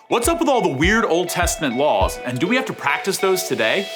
What's up with all the weird Old Testament laws, and do we have to practice those today?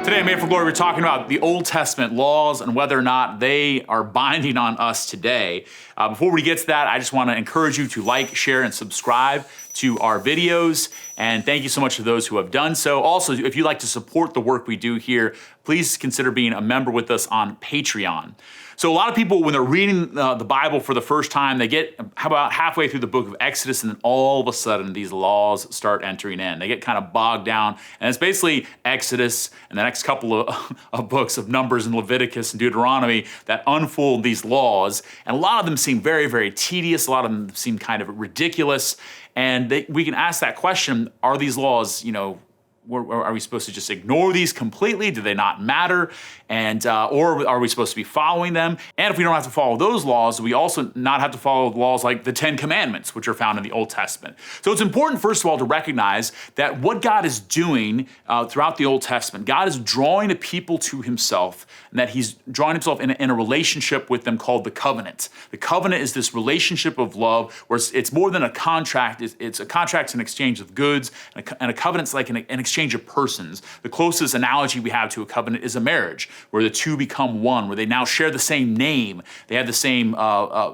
Today on Made for Glory, we're talking about the Old Testament laws and whether or not they are binding on us today. Before we get to that, I just want to encourage you to like, share, and subscribe to our videos. And thank you so much to those who have done so. Also, if you'd like to support the work we do here, please consider being a member with us on Patreon. So a lot of people, when they're reading the Bible for the first time, they get about halfway through the book of Exodus, and then all of a sudden these laws start entering in. They get kind of bogged down, and it's basically Exodus and the next couple of books of Numbers and Leviticus and Deuteronomy that unfold these laws. And a lot of them seem very, very tedious. A lot of them seem kind of ridiculous. And we can ask that question, are these laws, are we supposed to just ignore these completely? Do they not matter? And or are we supposed to be following them? And if we don't have to follow those laws, we also not have to follow laws like the Ten Commandments, which are found in the Old Testament. So it's important, first of all, to recognize that what God is doing throughout the Old Testament, God is drawing a people to himself, and that he's drawing himself in a relationship with them called the covenant. The covenant is this relationship of love where it's more than a contract. It's a contract, an exchange of goods, and a covenant's like an exchange of persons. The closest analogy we have to a covenant is a marriage, where the two become one, where they now share the same name, they have the same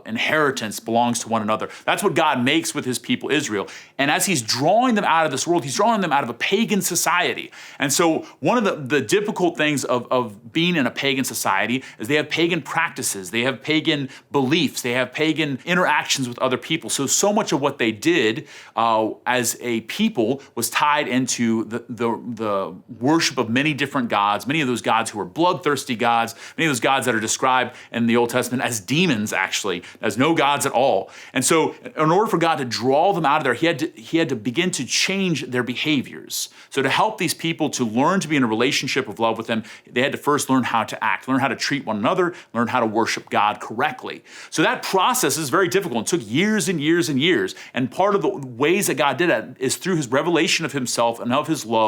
inheritance, belongs to one another. That's what God makes with his people Israel. And as he's drawing them out of this world, he's drawing them out of a pagan society. And so one of the difficult things of being in a pagan society is they have pagan practices, they have pagan beliefs, they have pagan interactions with other people. So much of what they did as a people was tied into the worship of many different gods, many of those gods who are bloodthirsty gods, many of those gods that are described in the Old Testament as demons, actually, as no gods at all. And so in order for God to draw them out of there, he had to begin to change their behaviors. So to help these people to learn to be in a relationship of love with him, they had to first learn how to act, learn how to treat one another, learn how to worship God correctly. So that process is very difficult. It took years and years and years. And part of the ways that God did that is through his revelation of himself and of his love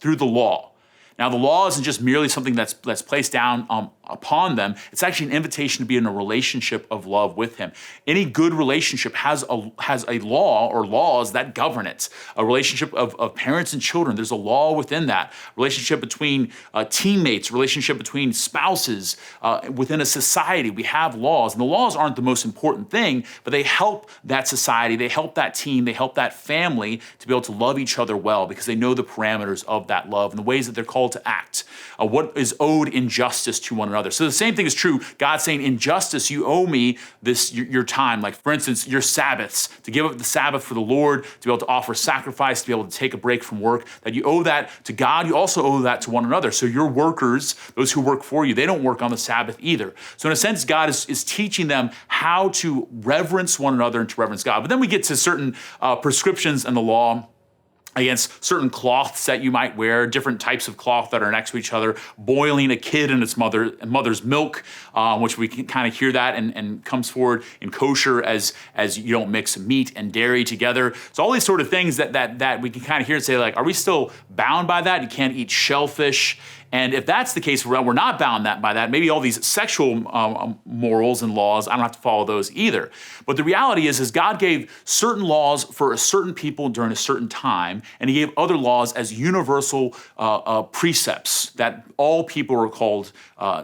through the law. Now, the law isn't just merely something that's placed down upon them. It's actually an invitation to be in a relationship of love with him. Any good relationship has a law or laws that govern it. A relationship of parents and children, there's a law within that. Relationship between teammates, relationship between spouses, within a society, we have laws. And the laws aren't the most important thing, but they help that society, they help that team, they help that family to be able to love each other well because they know the parameters of that love and the ways that they're called to act, what is owed in justice to one another. So the same thing is true. God's saying, in justice, you owe me this, your time. Like, for instance, your Sabbaths, to give up the Sabbath for the Lord, to be able to offer sacrifice, to be able to take a break from work, that you owe that to God. You also owe that to one another. So your workers, those who work for you, they don't work on the Sabbath either. So in a sense, God is teaching them how to reverence one another and to reverence God. But then we get to certain prescriptions in the law against certain cloths that you might wear, different types of cloth that are next to each other, boiling a kid in its mother's milk, which we can kind of hear that and comes forward in kosher as you don't mix meat and dairy together. So all these sort of things that we can kind of hear and say, like, are we still bound by that? You can't eat shellfish. And if that's the case, we're not bound by that. Maybe all these sexual morals and laws, I don't have to follow those either. But the reality is God gave certain laws for a certain people during a certain time, and he gave other laws as universal precepts that all people are called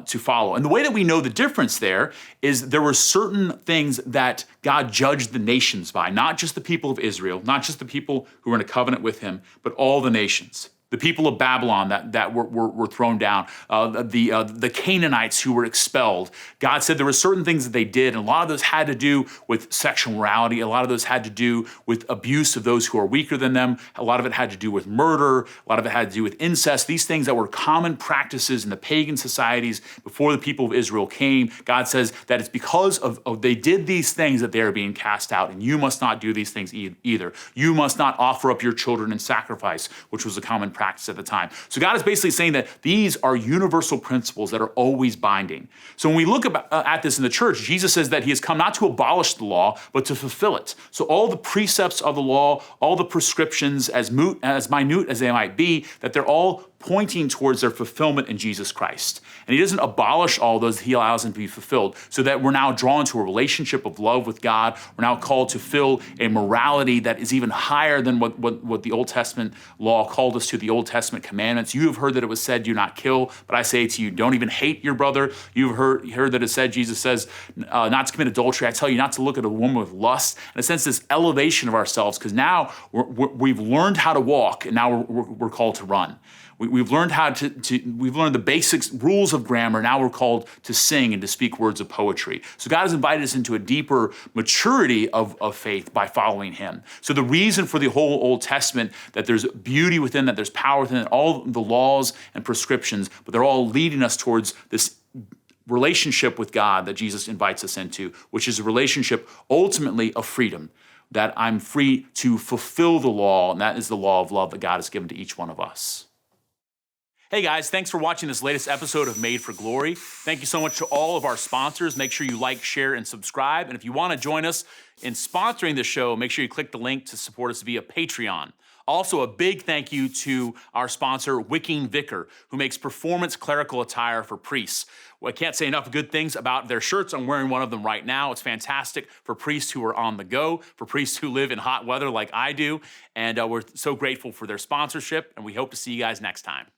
to follow. And the way that we know the difference there is there were certain things that God judged the nations by, not just the people of Israel, not just the people who were in a covenant with him, but all the nations. The people of Babylon that were thrown down, the Canaanites who were expelled. God said there were certain things that they did, and a lot of those had to do with sexual morality. A lot of those had to do with abuse of those who are weaker than them. A lot of it had to do with murder. A lot of it had to do with incest. These things that were common practices in the pagan societies before the people of Israel came. God says that it's because of they did these things that they are being cast out, and you must not do these things either. You must not offer up your children in sacrifice, which was a common practice at the time. So God is basically saying that these are universal principles that are always binding. So when we look at this in the church, Jesus says that he has come not to abolish the law, but to fulfill it. So all the precepts of the law, all the prescriptions, as minute as they might be, that they're all pointing towards their fulfillment in Jesus Christ. And he doesn't abolish all those, he allows them to be fulfilled, so that we're now drawn to a relationship of love with God. We're now called to fill a morality that is even higher than what the Old Testament law called us to, the Old Testament commandments. You have heard that it was said, do not kill, but I say to you, don't even hate your brother. You've heard that it said, Jesus says, not to commit adultery. I tell you not to look at a woman with lust. In a sense, this elevation of ourselves, because now we've learned how to walk, and now we're called to run. We've learned how we've learned the basics, rules of grammar. Now we're called to sing and to speak words of poetry. So God has invited us into a deeper maturity of faith by following him. So the reason for the whole Old Testament, that there's beauty within that, there's power within it, all the laws and prescriptions, but they're all leading us towards this relationship with God that Jesus invites us into, which is a relationship ultimately of freedom, that I'm free to fulfill the law, and that is the law of love that God has given to each one of us. Hey guys, thanks for watching this latest episode of Made for Glory. Thank you so much to all of our sponsors. Make sure you like, share, and subscribe. And if you want to join us in sponsoring the show, make sure you click the link to support us via Patreon. Also, a big thank you to our sponsor, Wicking Vicar, who makes performance clerical attire for priests. Well, I can't say enough good things about their shirts. I'm wearing one of them right now. It's fantastic for priests who are on the go, for priests who live in hot weather like I do. And we're so grateful for their sponsorship, and we hope to see you guys next time.